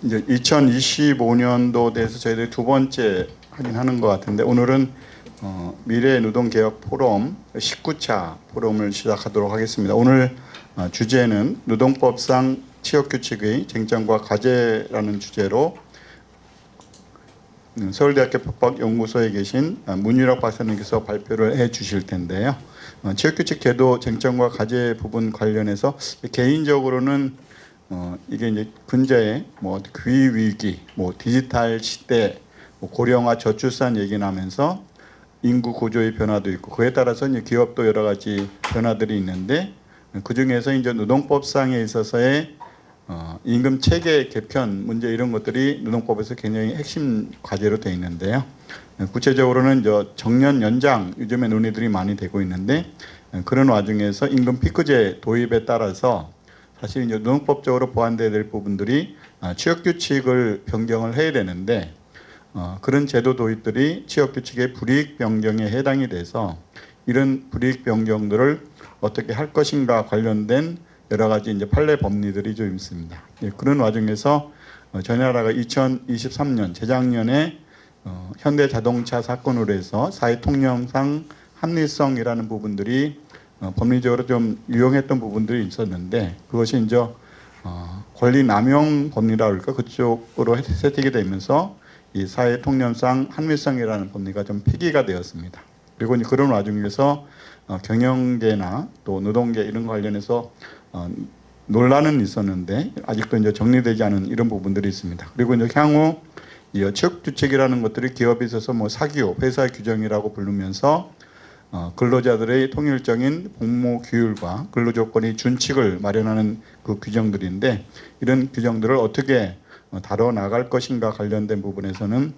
이제 2025년도 대해서 저희들이 두 번째 하는 것 같은데 오늘은 미래 노동 개혁 포럼 19차 포럼을 시작하도록 하겠습니다. 오늘 주제는 노동법상 취업 규칙의 쟁점과 과제라는 주제로 서울대학교 법학연구소에 계신 문유럽 박사님께서 발표를 해 주실 텐데요. 취업규칙 제도 쟁점과 과제 부분 관련해서 개인적으로는 이게 이제 근저에 뭐 기후위기, 뭐 디지털 시대, 뭐 고령화 저출산 얘기 나면서 인구 구조의 변화도 있고 그에 따라서 이제 기업도 여러 가지 변화들이 있는데 그 중에서 이제 노동법상에 있어서의 임금 체계 개편 문제 이런 것들이 노동법에서 굉장히 핵심 과제로 되어 있는데요. 구체적으로는 정년 연장 요즘에 논의들이 많이 되고 있는데 그런 와중에서 임금 피크제 도입에 따라서 사실 이제 노동법적으로 보완돼야 될 부분들이 취업 규칙을 변경을 해야 되는데 그런 제도 도입들이 취업 규칙의 불이익 변경에 해당이 돼서 이런 불이익 변경들을 어떻게 할 것인가 관련된 여러 가지 이제 판례 법리들이 좀 있습니다. 그런 와중에서 저희 나라가 2023년 재작년에 현대자동차 사건으로 해서 사회 통념상 합리성이라는 부분들이 법리적으로 좀 유용했던 부분들이 있었는데 그것이 이제 권리 남용 법리라 그럴까 그쪽으로 세팅이 되면서 이 사회 통념상 합리성이라는 법리가 좀 폐기가 되었습니다. 그리고 이제 그런 와중에서 경영계나 또 노동계 이런 관련해서 논란은 있었는데 아직도 이제 정리되지 않은 이런 부분들이 있습니다. 그리고 이제 향후 이 취업 규칙이라는 것들이 기업에 있어서 뭐 사기업, 회사 규정이라고 부르면서 근로자들의 통일적인 복무 규율과 근로조건의 준칙을 마련하는 그 규정들인데 이런 규정들을 어떻게 다뤄 나갈 것인가 관련된 부분에서는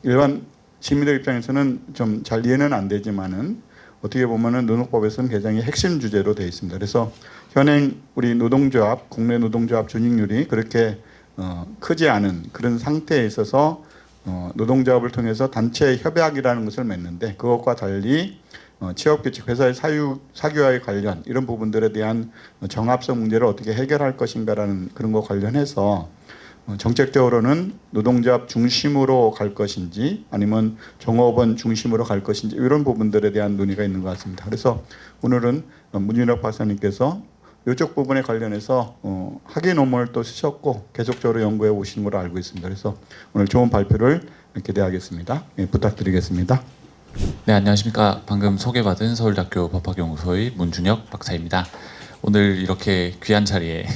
일반 시민들 입장에서는 좀 잘 이해는 안 되지만은 어떻게 보면은 노동법에서는 굉장히 핵심 주제로 되어 있습니다. 그래서 현행 우리 노동조합, 국내 노동조합 준익률이 그렇게 크지 않은 그런 상태에 있어서 노동조합을 통해서 단체 협약이라는 것을 맺는데 그것과 달리 취업규칙, 회사의 사규와의 관련 이런 부분들에 대한 정합성 문제를 어떻게 해결할 것인가라는 그런 것 관련해서 정책적으로는 노동조합 중심으로 갈 것인지 아니면 종업원 중심으로 갈 것인지 이런 부분들에 대한 논의가 있는 것 같습니다. 그래서 오늘은 문윤혁 박사님께서 이쪽 부분에 관련해서 학위 논문을 또 쓰셨고 계속적으로 연구해 오시는 걸로 알고 있습니다. 그래서 오늘 좋은 발표를 기대하겠습니다. 부탁드리겠습니다. 네, 안녕하십니까. 방금 소개받은 서울대학교 법학연구소의 문준혁 박사입니다. 오늘 이렇게 귀한 자리에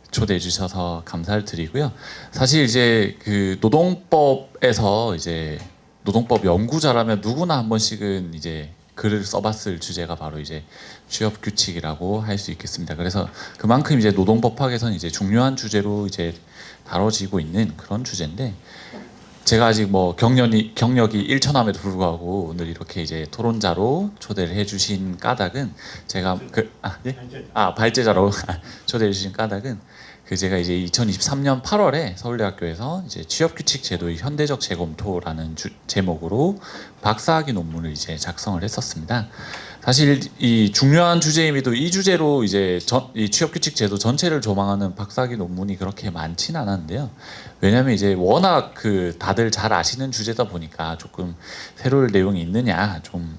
초대해 주셔서 감사를 드리고요. 사실 이제 그 노동법에서 이제 노동법 연구자라면 누구나 한 번씩은 이제 글을 써봤을 주제가 바로 이제 취업 규칙이라고 할 수 있겠습니다. 그래서 그만큼 이제 노동법학에서는 이제 중요한 주제로 이제 다뤄지고 있는 그런 주제인데 제가 아직 뭐 경력이 일천함에도 불구하고 오늘 이렇게 이제 토론자로 초대를 해주신 까닭은 제가 발제자로 초대해주신 까닭은 제가 이제 2023년 8월에 서울대학교에서 이제 취업규칙 제도의 현대적 재검토라는 제목으로 박사학위 논문을 이제 작성을 했었습니다. 사실 이 중요한 주제임에도 이 주제로 이제 이 취업규칙 제도 전체를 조망하는 박사학위 논문이 그렇게 많지는 않았는데요. 왜냐하면 이제 워낙 다들 잘 아시는 주제다 보니까 조금 새로운 내용이 있느냐 좀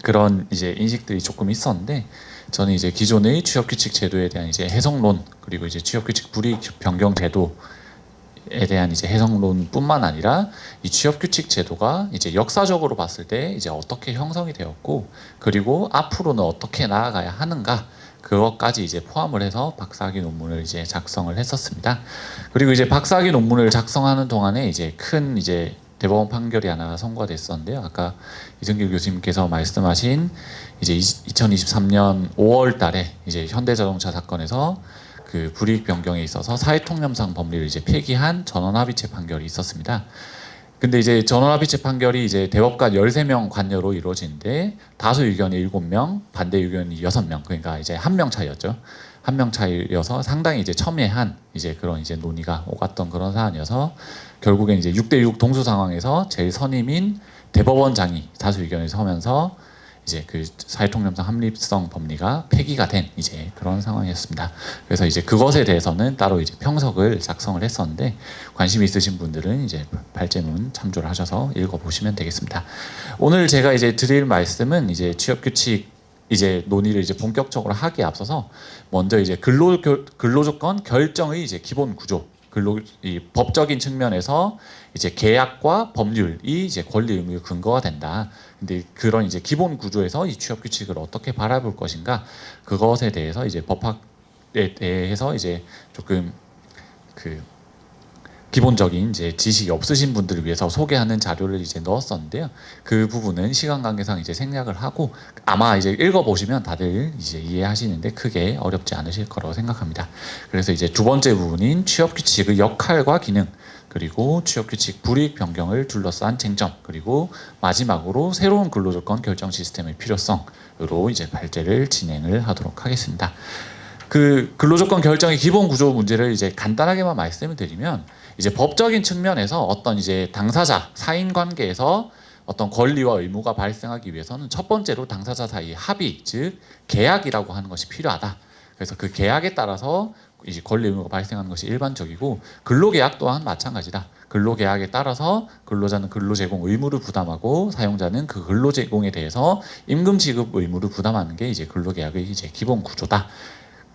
그런 이제 인식들이 조금 있었는데 저는 이제 기존의 취업규칙 제도에 대한 이제 해석론 그리고 이제 취업규칙 불이익 변경 제도에 대한 이제 해석론뿐만 아니라 이 취업규칙 제도가 이제 역사적으로 봤을 때 이제 어떻게 형성이 되었고 그리고 앞으로는 어떻게 나아가야 하는가 그것까지 이제 포함을 해서 박사학위 논문을 이제 작성을 했었습니다. 그리고 이제 박사학위 논문을 작성하는 동안에 이제 큰 이제 대법원 판결이 하나 선고됐었는데요. 아까 이승길 교수님께서 말씀하신 이제 2023년 5월달에 이제 현대자동차 사건에서 그 불이익 변경에 있어서 사회통념상 법리를 이제 폐기한 전원합의체 판결이 있었습니다. 근데 이제 전원합의체 판결이 이제 대법관 13명 관여로 이루어지는데 다수 의견이 7명, 반대 의견이 6명, 그러니까 이제 1명 차이였죠. 1명 차이여서 상당히 이제 첨예한 이제 그런 이제 논의가 오갔던 그런 사안이어서 결국엔 이제 6대6 동수 상황에서 제일 선임인 대법원장이 다수 의견을 서면서 이제 그 사회통념상 합리성 법리가 폐기가 된 이제 그런 상황이었습니다. 그래서 이제 그것에 대해서는 따로 이제 평석을 작성을 했었는데 관심 있으신 분들은 이제 발제문 참조를 하셔서 읽어보시면 되겠습니다. 오늘 제가 이제 드릴 말씀은 이제 취업규칙 이제 논의를 이제 본격적으로 하기에 앞서서 먼저 이제 근로조건 결정의 이제 기본 구조, 이 법적인 측면에서 이제 계약과 법률이 이제 권리 의무의 근거가 된다. 근데 그런 이제 기본 구조에서 이 취업 규칙을 어떻게 바라볼 것인가 그것에 대해서 이제 법학에 대해서 이제 조금 그 기본적인 이제 지식이 없으신 분들을 위해서 소개하는 자료를 이제 넣었었는데요. 그 부분은 시간 관계상 이제 생략을 하고 아마 이제 읽어보시면 다들 이제 이해하시는데 크게 어렵지 않으실 거라고 생각합니다. 그래서 이제 두 번째 부분인 취업 규칙의 역할과 기능, 그리고 취업 규칙 불이익 변경을 둘러싼 쟁점, 그리고 마지막으로 새로운 근로조건 결정 시스템의 필요성으로 이제 발제를 진행을 하도록 하겠습니다. 그 근로조건 결정의 기본 구조 문제를 이제 간단하게만 말씀을 드리면 이제 법적인 측면에서 어떤 이제 당사자 사인 관계에서 어떤 권리와 의무가 발생하기 위해서는 첫 번째로 당사자 사이 합의, 즉 계약이라고 하는 것이 필요하다. 그래서 그 계약에 따라서 이제 권리 의무가 발생하는 것이 일반적이고 근로계약 또한 마찬가지다. 근로계약에 따라서 근로자는 근로제공 의무를 부담하고 사용자는 그 근로제공에 대해서 임금 지급 의무를 부담하는 게 이제 근로계약의 이제 기본 구조다.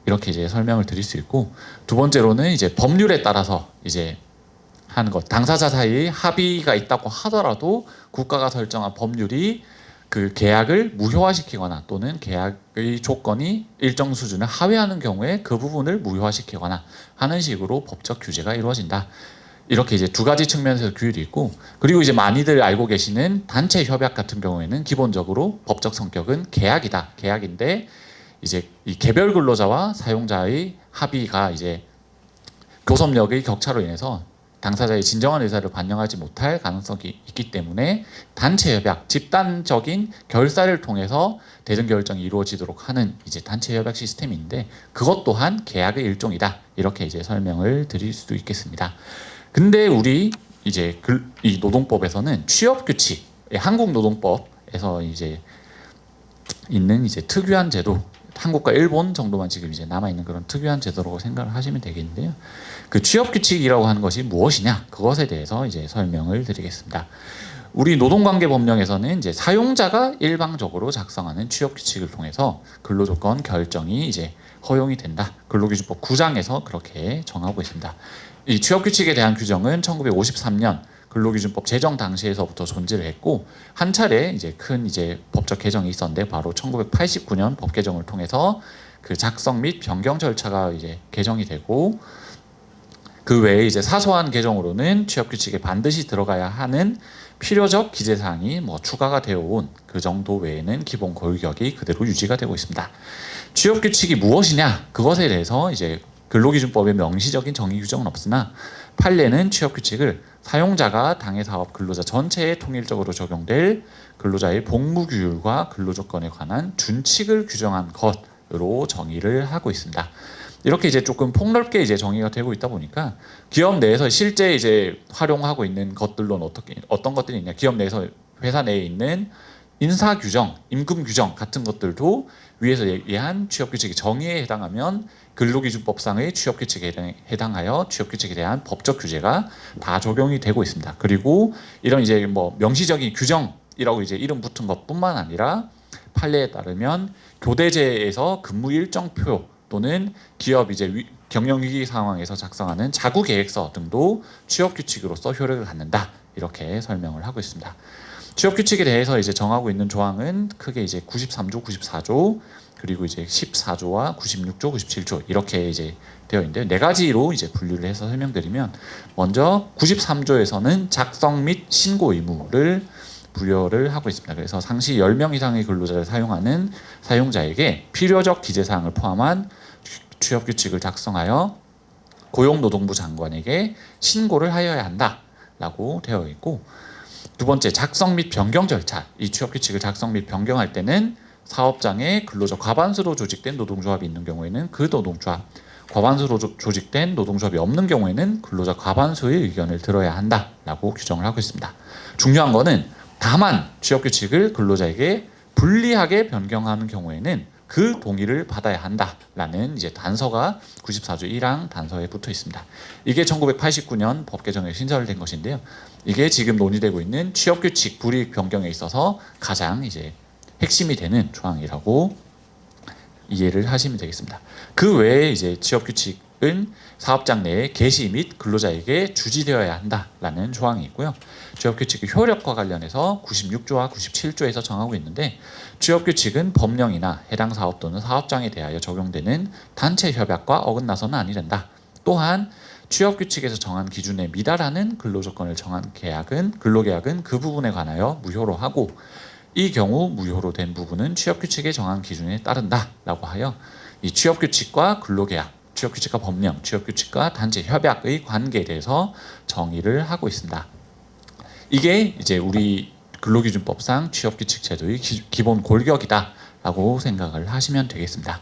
이렇게 이제 설명을 드릴 수 있고 두 번째로는 이제 법률에 따라서 이제 하는 것 당사자 사이에 합의가 있다고 하더라도 국가가 설정한 법률이 그 계약을 무효화시키거나 또는 계약의 조건이 일정 수준을 하회하는 경우에 그 부분을 무효화시키거나 하는 식으로 법적 규제가 이루어진다. 이렇게 이제 두 가지 측면에서 규율이 있고 그리고 이제 많이들 알고 계시는 단체 협약 같은 경우에는 기본적으로 법적 성격은 계약이다. 계약인데 이제 이 개별 근로자와 사용자의 합의가 이제 교섭력의 격차로 인해서 당사자의 진정한 의사를 반영하지 못할 가능성이 있기 때문에 단체 협약, 집단적인 결사를 통해서 대등 결정이 이루어지도록 하는 이제 단체 협약 시스템인데 그것 또한 계약의 일종이다. 이렇게 이제 설명을 드릴 수도 있겠습니다. 근데 우리 이제 이 노동법에서는 취업 규칙, 한국 노동법에서 이제 있는 이제 특유한 제도 한국과 일본 정도만 지금 이제 남아 있는 그런 특유한 제도라고 생각을 하시면 되겠는데요. 그 취업 규칙이라고 하는 것이 무엇이냐? 그것에 대해서 이제 설명을 드리겠습니다. 우리 노동관계 법령에서는 이제 사용자가 일방적으로 작성하는 취업 규칙을 통해서 근로조건 결정이 이제 허용이 된다. 근로기준법 9장에서 그렇게 정하고 있습니다. 이 취업 규칙에 대한 규정은 1953년 근로기준법 제정 당시에서부터 존재를 했고 한 차례 이제 큰 이제 법적 개정이 있었는데 바로 1989년 법 개정을 통해서 그 작성 및 변경 절차가 이제 개정이 되고 그 외에 이제 사소한 개정으로는 취업 규칙에 반드시 들어가야 하는 필요적 기재 사항이 뭐 추가가 되어 온 그 정도 외에는 기본 골격이 그대로 유지가 되고 있습니다. 취업 규칙이 무엇이냐? 그것에 대해서 이제 근로기준법에 명시적인 정의 규정은 없으나 판례는 취업 규칙을 사용자가 당해 사업 근로자 전체에 통일적으로 적용될 근로자의 복무 규율과 근로조건에 관한 준칙을 규정한 것으로 정의를 하고 있습니다. 이렇게 이제 조금 폭넓게 이제 정의가 되고 있다 보니까 기업 내에서 실제 이제 활용하고 있는 것들로는 어떤 것들이 있냐? 기업 내에서 회사 내에 있는 인사 규정, 임금 규정 같은 것들도 위에서 얘기한 취업 규칙의 정의에 해당하면 근로기준법상의 취업 규칙에 해당하여 취업 규칙에 대한 법적 규제가 다 적용이 되고 있습니다. 그리고 이런 이제 뭐 명시적인 규정이라고 이제 이름 붙은 것뿐만 아니라 판례에 따르면 교대제에서 근무 일정표 또는 기업 이제 경영 위기 상황에서 작성하는 자구 계획서 등도 취업 규칙으로서 효력을 갖는다. 이렇게 설명을 하고 있습니다. 취업 규칙에 대해서 이제 정하고 있는 조항은 크게 이제 93조, 94조 그리고 이제 14조와 96조, 97조 이렇게 이제 되어 있는데 네 가지로 이제 분류를 해서 설명드리면 먼저 93조에서는 작성 및 신고 의무를 부여를 하고 있습니다. 그래서 상시 10명 이상의 근로자를 사용하는 사용자에게 필요적 기재사항을 포함한 취업 규칙을 작성하여 고용노동부 장관에게 신고를 하여야 한다라고 되어 있고 두 번째 작성 및 변경 절차. 이 취업 규칙을 작성 및 변경할 때는 사업장에 근로자 과반수로 조직된 노동조합이 있는 경우에는 그 노동조합, 과반수로 조직된 노동조합이 없는 경우에는 근로자 과반수의 의견을 들어야 한다라고 규정을 하고 있습니다. 중요한 거는 다만 취업 규칙을 근로자에게 불리하게 변경하는 경우에는 그 동의를 받아야 한다라는 이제 단서가 94조 1항 단서에 붙어 있습니다. 이게 1989년 법 개정에 신설된 것인데요. 이게 지금 논의되고 있는 취업규칙 불이익 변경에 있어서 가장 이제 핵심이 되는 조항이라고 이해를 하시면 되겠습니다. 그 외에 이제 취업규칙은 사업장 내에 개시 및 근로자에게 주지되어야 한다라는 조항이 있고요. 취업규칙의 효력과 관련해서 96조와 97조에서 정하고 있는데 취업규칙은 법령이나 해당 사업 또는 사업장에 대하여 적용되는 단체 협약과 어긋나서는 아니 된다. 또한 취업규칙에서 정한 기준에 미달하는 근로조건을 정한 근로계약은 그 부분에 관하여 무효로 하고 이 경우 무효로 된 부분은 취업규칙에 정한 기준에 따른다라고 하여 이 취업규칙과 근로계약, 취업규칙과 법령, 취업규칙과 단체 협약의 관계에 대해서 정의를 하고 있습니다. 이게 이제 우리 근로기준법상 취업규칙 제도의 기본 골격이다라고 생각을 하시면 되겠습니다.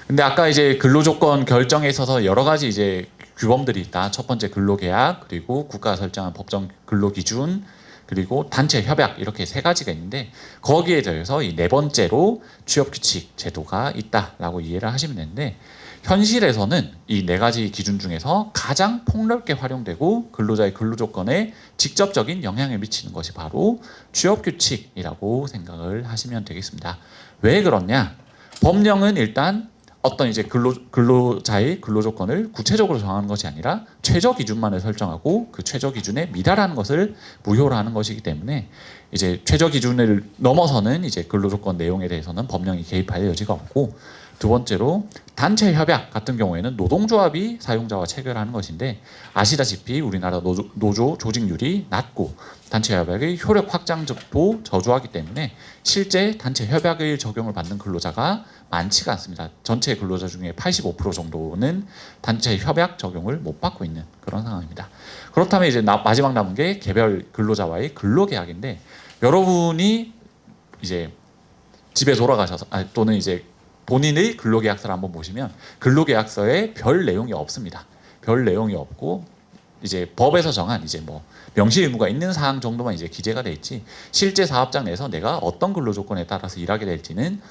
근데 아까 이제 근로조건 결정에 있어서 여러 가지 이제 규범들이 있다. 첫 번째 근로계약, 그리고 국가가 설정한 법정 근로기준, 그리고 단체 협약 이렇게 세 가지가 있는데 거기에 대해서 이 네 번째로 취업규칙 제도가 있다라고 이해를 하시면 되는데 현실에서는 이 네 가지 기준 중에서 가장 폭넓게 활용되고 근로자의 근로조건에 직접적인 영향을 미치는 것이 바로 취업규칙이라고 생각을 하시면 되겠습니다. 왜 그러냐? 법령은 일단 어떤 이제 근로자의 근로조건을 구체적으로 정하는 것이 아니라 최저 기준만을 설정하고 그 최저 기준에 미달하는 것을 무효로 하는 것이기 때문에 이제 최저 기준을 넘어서는 이제 근로조건 내용에 대해서는 법령이 개입할 여지가 없고, 두 번째로 단체 협약 같은 경우에는 노동조합이 사용자와 체결하는 것인데 아시다시피 우리나라 노조 조직률이 낮고 단체 협약의 효력 확장도 저조하기 때문에 실제 단체 협약의 적용을 받는 근로자가 많지가 않습니다. 전체 근로자 중에 85% 정도는 단체 협약 적용을 못 받고 있는 그런 상황입니다. 그렇다면 이제 마지막 남은 게 개별 근로자와의 근로계약인데 여러분이 이제 집에 돌아가셔서 또는 이제 본인의 근로계약서를 한번 보시면 근로계약서에 별 내용이 없습니다. 별 내용이 없고 이제 법에서 정한 이제 뭐 명시 의무가 있는 사항 정도만 이제 기재가 돼 있지 실제 사업장 내에서 내가 어떤 근로조건에 따라서 일하게 될지는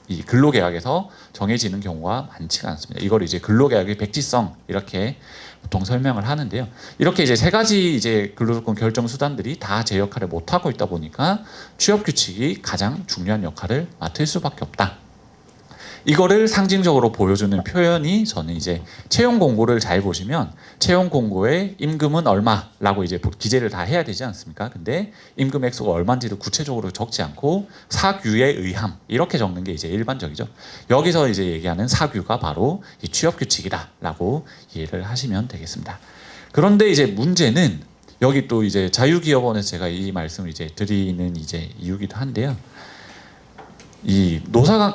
이 근로계약에서 정해지는 경우가 많지가 않습니다. 이걸 이제 근로계약의 백지성 이렇게 보통 설명을 하는데요. 이렇게 이제 세 가지 이제 근로조건 결정 수단들이 다 제 역할을 못 하고 있다 보니까 취업규칙이 가장 중요한 역할을 맡을 수밖에 없다. 이거를 상징적으로 보여주는 표현이 저는 이제 채용 공고를 잘 보시면 채용 공고에 임금은 얼마라고 이제 기재를 다 해야 되지 않습니까? 근데 임금 액수가 얼마인지를 구체적으로 적지 않고 사규에 의함 이렇게 적는 게 이제 일반적이죠. 여기서 이제 얘기하는 사규가 바로 이 취업규칙이다라고 이해를 하시면 되겠습니다. 그런데 이제 문제는 여기 또 이제 자유기업원에서 제가 이 말씀을 이제 드리는 이제 이유기도 한데요. 이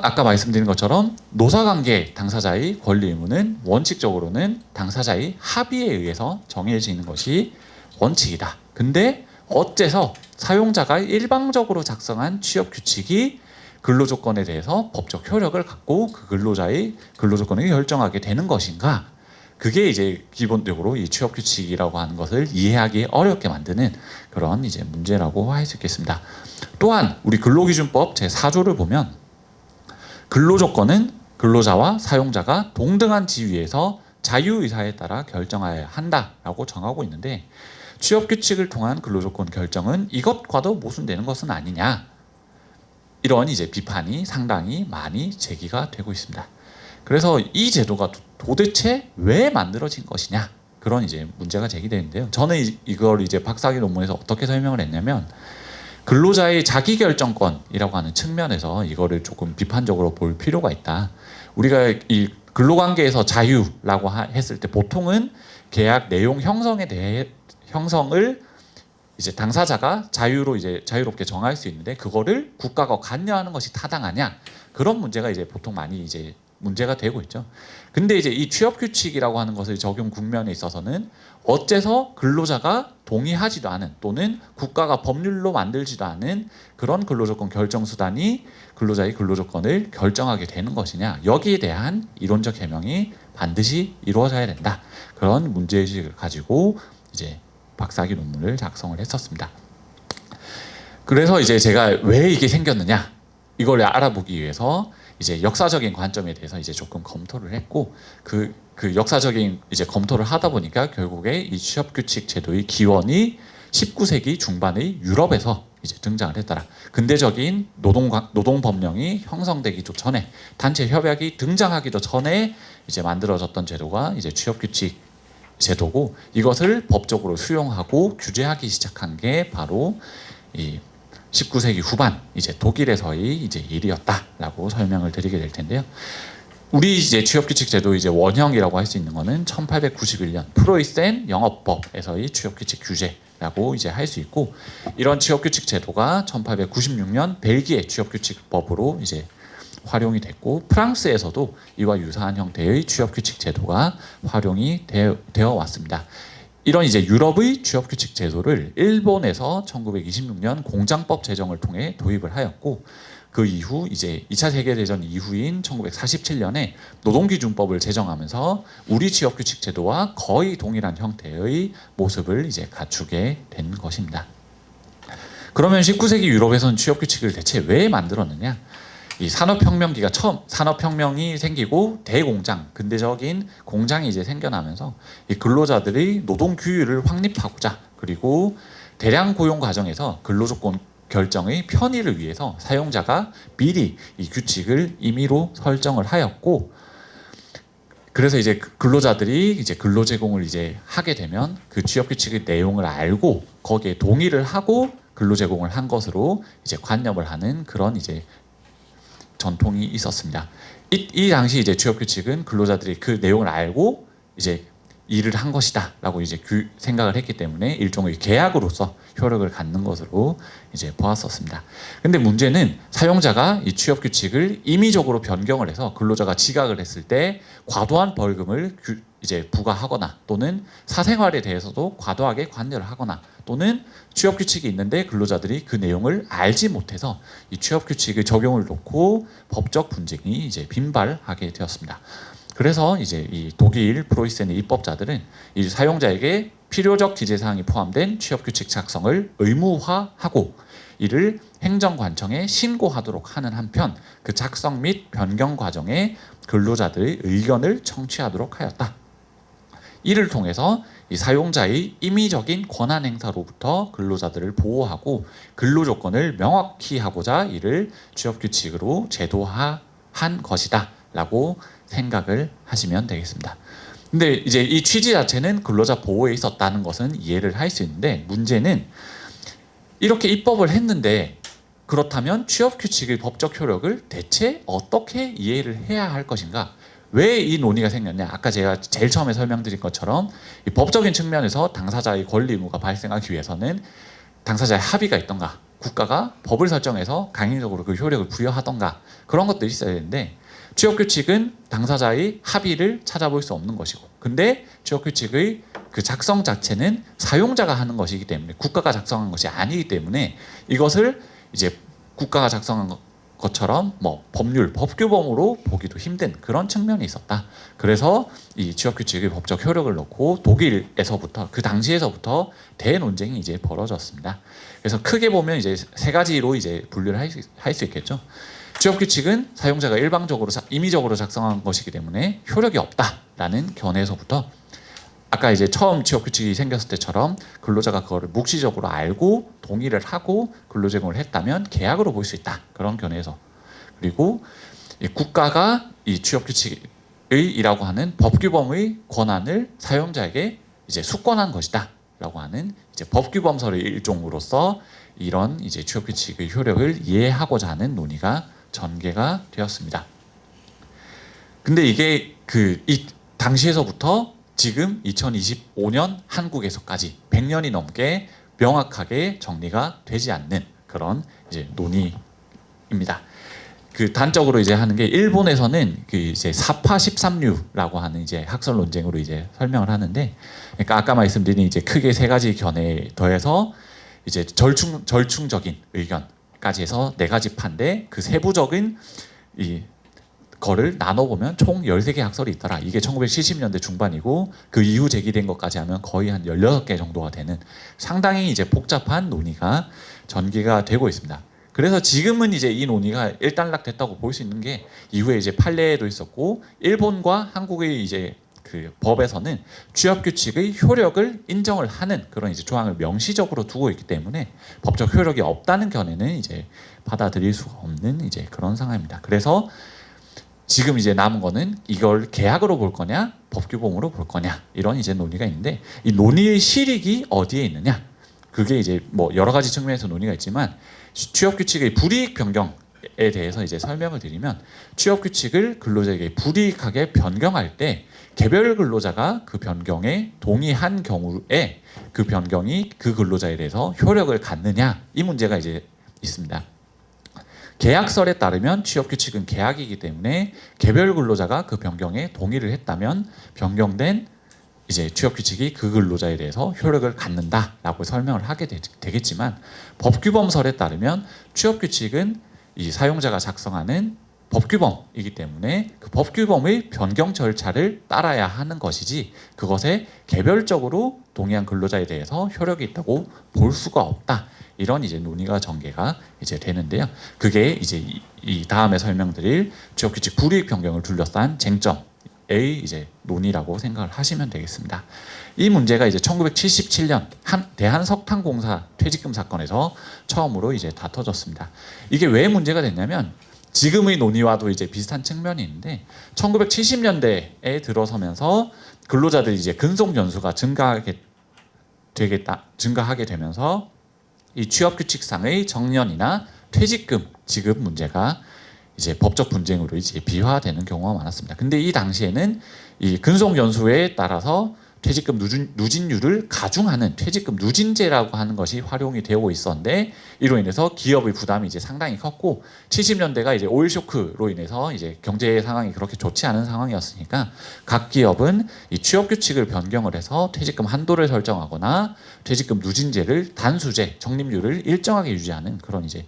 아까 말씀드린 것처럼 노사관계 당사자의 권리 의무는 원칙적으로는 당사자의 합의에 의해서 정해지는 것이 원칙이다. 근데 어째서 사용자가 일방적으로 작성한 취업 규칙이 근로조건에 대해서 법적 효력을 갖고 그 근로자의 근로조건을 결정하게 되는 것인가? 그게 이제 기본적으로 이 취업 규칙이라고 하는 것을 이해하기 어렵게 만드는 그런 이제 문제라고 할 수 있겠습니다. 또한 우리 근로기준법 제4조를 보면 근로조건은 근로자와 사용자가 동등한 지위에서 자유의사에 따라 결정해야 한다라고 정하고 있는데 취업규칙을 통한 근로조건 결정은 이것과도 모순되는 것은 아니냐, 이런 이제 비판이 상당히 많이 제기가 되고 있습니다. 그래서 이 제도가 도대체 왜 만들어진 것이냐, 그런 이제 문제가 제기되는데요. 저는 이걸 이제 박사학위 논문에서 어떻게 설명을 했냐면 근로자의 자기결정권이라고 하는 측면에서 이거를 조금 비판적으로 볼 필요가 있다. 우리가 이 근로관계에서 자유라고 했을 때 보통은 계약 내용 형성을 이제 당사자가 자유롭게 정할 수 있는데 그거를 국가가 관여하는 것이 타당하냐, 그런 문제가 이제 보통 많이 이제 문제가 되고 있죠. 근데 이제 이 취업규칙이라고 하는 것을 적용 국면에 있어서는 어째서 근로자가 동의하지도 않은 또는 국가가 법률로 만들지도 않은 그런 근로조건 결정 수단이 근로자의 근로조건을 결정하게 되는 것이냐, 여기에 대한 이론적 해명이 반드시 이루어져야 된다. 그런 문제의식을 가지고 이제 박사학위 논문을 작성을 했었습니다. 그래서 이제 제가 왜 이게 생겼느냐 이걸 알아보기 위해서 이제 역사적인 관점에 대해서 이제 조금 검토를 했고 그 역사적인 이제 검토를 하다 보니까 결국에 이 취업규칙 제도의 기원이 19세기 중반의 유럽에서 이제 등장을 했더라. 근대적인 노동 법령이 형성되기도 전에 단체 협약이 등장하기도 전에 이제 만들어졌던 제도가 이제 취업규칙 제도고 이것을 법적으로 수용하고 규제하기 시작한 게 바로 이 19세기 후반 이제 독일에서의 이제 일이었다라고 설명을 드리게 될 텐데요. 우리 이제 취업규칙 제도 이제 원형이라고 할 수 있는 거는 1891년 프로이센 영업법에서의 취업규칙 규제라고 이제 할 수 있고 이런 취업규칙 제도가 1896년 벨기에 취업규칙법으로 이제 활용이 됐고 프랑스에서도 이와 유사한 형태의 취업규칙 제도가 활용이 되어 왔습니다. 이런 이제 유럽의 취업규칙 제도를 일본에서 1926년 공장법 제정을 통해 도입을 하였고 그 이후 이제 2차 세계대전 이후인 1947년에 노동기준법을 제정하면서 우리 취업규칙 제도와 거의 동일한 형태의 모습을 이제 갖추게 된 것입니다. 그러면 19세기 유럽에서는 취업규칙을 대체 왜 만들었느냐? 이 산업혁명기가 처음 산업혁명이 생기고 대공장, 근대적인 공장이 이제 생겨나면서 이 근로자들의 노동 규율을 확립하고자 그리고 대량 고용 과정에서 근로조건 결정의 편의를 위해서 사용자가 미리 이 규칙을 임의로 설정을 하였고 그래서 이제 근로자들이 이제 근로 제공을 이제 하게 되면 그 취업 규칙의 내용을 알고 거기에 동의를 하고 근로 제공을 한 것으로 이제 관념을 하는 그런 이제 전통이 있었습니다. 이 당시 이제 취업 규칙은 근로자들이 그 내용을 알고 이제 일을 한 것이다라고 이제 생각을 했기 때문에 일종의 계약으로서 효력을 갖는 것으로 이제 보았었습니다. 근데 문제는 사용자가 이 취업 규칙을 임의적으로 변경을 해서 근로자가 지각을 했을 때 과도한 벌금을 이제 부과하거나 또는 사생활에 대해서도 과도하게 관여를 하거나 또는 취업 규칙이 있는데 근로자들이 그 내용을 알지 못해서 이 취업 규칙의 적용을 놓고 법적 분쟁이 이제 빈발하게 되었습니다. 그래서 이제 이 독일 프로이센의 입법자들은 이 사용자에게 필요적 기재사항이 포함된 취업규칙 작성을 의무화하고 이를 행정관청에 신고하도록 하는 한편 그 작성 및 변경 과정에 근로자들의 의견을 청취하도록 하였다. 이를 통해서 이 사용자의 임의적인 권한 행사로부터 근로자들을 보호하고 근로조건을 명확히 하고자 이를 취업규칙으로 제도화한 것이다 라고 생각을 하시면 되겠습니다. 근데 이제 이 취지 자체는 근로자 보호에 있었다는 것은 이해를 할 수 있는데 문제는 이렇게 입법을 했는데 그렇다면 취업규칙의 법적 효력을 대체 어떻게 이해를 해야 할 것인가? 왜 이 논의가 생겼냐? 아까 제가 제일 처음에 설명드린 것처럼 이 법적인 측면에서 당사자의 권리 의무가 발생하기 위해서는 당사자의 합의가 있던가 국가가 법을 설정해서 강행적으로 그 효력을 부여하던가 그런 것들이 있어야 되는데 취업규칙은 당사자의 합의를 찾아볼 수 없는 것이고 근데 취업규칙의 그 작성 자체는 사용자가 하는 것이기 때문에 국가가 작성한 것이 아니기 때문에 이것을 이제 국가가 작성한 것처럼 뭐 법률, 법규범으로 보기도 힘든 그런 측면이 있었다. 그래서 이 취업규칙의 법적 효력을 놓고 독일에서부터 그 당시에서부터 대논쟁이 이제 벌어졌습니다. 그래서 크게 보면 이제 세 가지로 이제 분류를 할 수 있겠죠. 취업규칙은 사용자가 일방적으로 임의적으로 작성한 것이기 때문에 효력이 없다라는 견해에서부터 아까 이제 처음 취업규칙이 생겼을 때처럼 근로자가 그거를 묵시적으로 알고 동의를 하고 근로제공을 했다면 계약으로 볼 수 있다 그런 견해에서 그리고 국가가 이 취업규칙의이라고 하는 법규범의 권한을 사용자에게 이제 숙권한 것이다라고 하는 이제 법규범설의 일종으로서 이런 이제 취업규칙의 효력을 이해하고자 하는 논의가 전개가 되었습니다. 근데 이게 이 당시에서부터 지금 2025년 한국에서까지 100년이 넘게 명확하게 정리가 되지 않는 그런 이제 논의입니다. 그 단적으로 이제 하는 게 일본에서는 그 이제 사파 13류라고 하는 이제 학설 논쟁으로 이제 설명을 하는데, 그러니까 아까 말씀드린 이제 크게 세 가지 견해에 더해서 이제 절충적인 의견까지 해서 네 가지 파인데 그 세부적인 이 거를 나눠보면 총 13개 학설이 있더라. 이게 1970년대 중반이고 그 이후 제기된 것까지 하면 거의 한 16개 정도가 되는 상당히 이제 복잡한 논의가 전개가 되고 있습니다. 그래서 지금은 이제 이 논의가 일단락됐다고 볼 수 있는 게 이후에 이제 판례도 있었고 일본과 한국의 이제 그 법에서는 취업 규칙의 효력을 인정을 하는 그런 이제 조항을 명시적으로 두고 있기 때문에 법적 효력이 없다는 견해는 이제 받아들일 수가 없는 이제 그런 상황입니다. 그래서 지금 이제 남은 거는 이걸 계약으로 볼 거냐 법규범으로 볼 거냐 이런 이제 논의가 있는데 이 논의의 실익이 어디에 있느냐 그게 이제 뭐 여러 가지 측면에서 논의가 있지만 취업 규칙의 불이익 변경에 대해서 이제 설명을 드리면 취업 규칙을 근로자에게 불이익하게 변경할 때 개별 근로자가 그 변경에 동의한 경우에 그 변경이 그 근로자에 대해서 효력을 갖느냐 이 문제가 이제 있습니다. 계약설에 따르면 취업 규칙은 계약이기 때문에 개별 근로자가 그 변경에 동의를 했다면 변경된 이제 취업 규칙이 그 근로자에 대해서 효력을 갖는다라고 설명을 하게 되겠지만 법규범설에 따르면 취업 규칙은 이 사용자가 작성하는 법규범이기 때문에 그 법규범의 변경 절차를 따라야 하는 것이지 그것에 개별적으로 동의한 근로자에 대해서 효력이 있다고 볼 수가 없다. 이런 이제 논의가 전개가 이제 되는데요. 그게 이제 이 다음에 설명드릴 취업규칙 불이익 변경을 둘러싼 쟁점의 이제 논의라고 생각을 하시면 되겠습니다. 이 문제가 이제 1977년 대한석탄공사 퇴직금 사건에서 처음으로 이제 다퉈졌습니다. 이게 왜 문제가 됐냐면 지금의 논의와도 이제 비슷한 측면이 있는데 1970년대에 들어서면서 근로자들이 이제 근속 연수가 증가하게 되면서 이 취업규칙상의 정년이나 퇴직금 지급 문제가 이제 법적 분쟁으로 이제 비화되는 경우가 많았습니다. 근데 이 당시에는 이 근속 연수에 따라서 퇴직금 누진율을 가중하는 퇴직금 누진제라고 하는 것이 활용이 되고 있었는데 이로 인해서 기업의 부담이 이제 상당히 컸고 70년대가 이제 오일 쇼크로 인해서 이제 경제 상황이 그렇게 좋지 않은 상황이었으니까 각 기업은 이 취업 규칙을 변경을 해서 퇴직금 한도를 설정하거나 퇴직금 누진제를 단수제 적립률을 일정하게 유지하는 그런 이제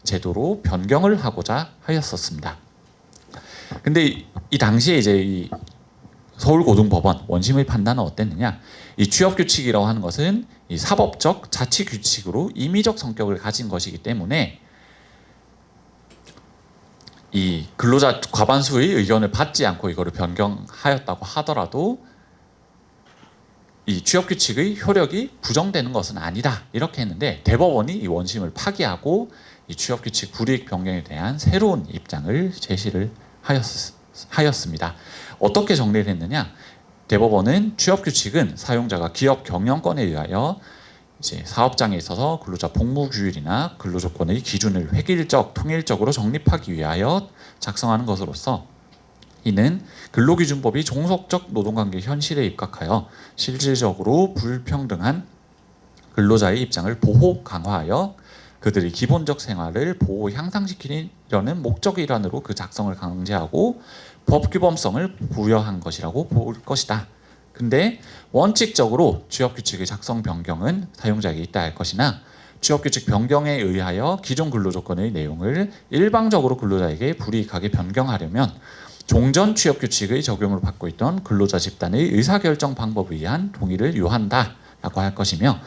제도로 변경을 하고자 하였었습니다. 근데 이 당시에 이제 이 서울고등법원 원심의 판단은 어땠느냐? 이 취업규칙이라고 하는 것은 이 사법적 자치규칙으로 임의적 성격을 가진 것이기 때문에 이 근로자 과반수의 의견을 받지 않고 이거를 변경하였다고 하더라도 이 취업규칙의 효력이 부정되는 것은 아니다 이렇게 했는데 대법원이 이 원심을 파기하고 이 취업규칙 불이익 변경에 대한 새로운 입장을 제시를 하였습니다. 어떻게 정리를 했느냐? 대법원은 취업규칙은 사용자가 기업 경영권에 의하여 이제 사업장에 있어서 근로자 복무규율이나 근로조건의 기준을 획일적, 통일적으로 정립하기 위하여 작성하는 것으로서 이는 근로기준법이 종속적 노동관계 현실에 입각하여 실질적으로 불평등한 근로자의 입장을 보호 강화하여 그들의 기본적 생활을 보호 향상시키려는 목적의 일환으로 그 작성을 강제하고 법규범성을 부여한 것이라고 볼 것이다. 근데 원칙적으로 취업규칙의 작성 변경은 사용자에게 있다 할 것이나 취업규칙 변경에 의하여 기존 근로조건의 내용을 일방적으로 근로자에게 불이익하게 변경하려면 종전 취업규칙의 적용을 받고 있던 근로자 집단의 의사결정 방법에 의한 동의를 요한다라고 할 것이며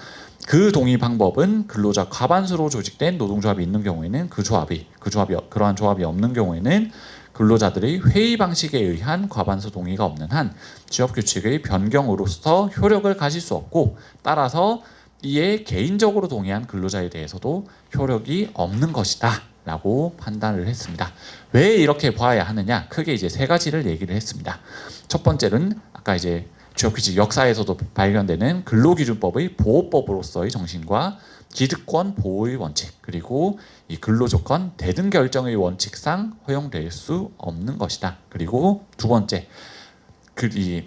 그 동의 방법은 근로자 과반수로 조직된 노동조합이 있는 경우에는 그러한 조합이 없는 경우에는 근로자들의 회의 방식에 의한 과반수 동의가 없는 한 취업규칙의 변경으로서 효력을 가질 수 없고 따라서 이에 개인적으로 동의한 근로자에 대해서도 효력이 없는 것이다 라고 판단을 했습니다. 왜 이렇게 봐야 하느냐? 크게 이제 세 가지를 얘기를 했습니다. 첫 번째는 아까 이제 취업규칙 역사에서도 발견되는 근로기준법의 보호법으로서의 정신과 기득권 보호의 원칙 그리고 이 근로조건 대등 결정의 원칙상 허용될 수 없는 것이다. 그리고 두 번째 이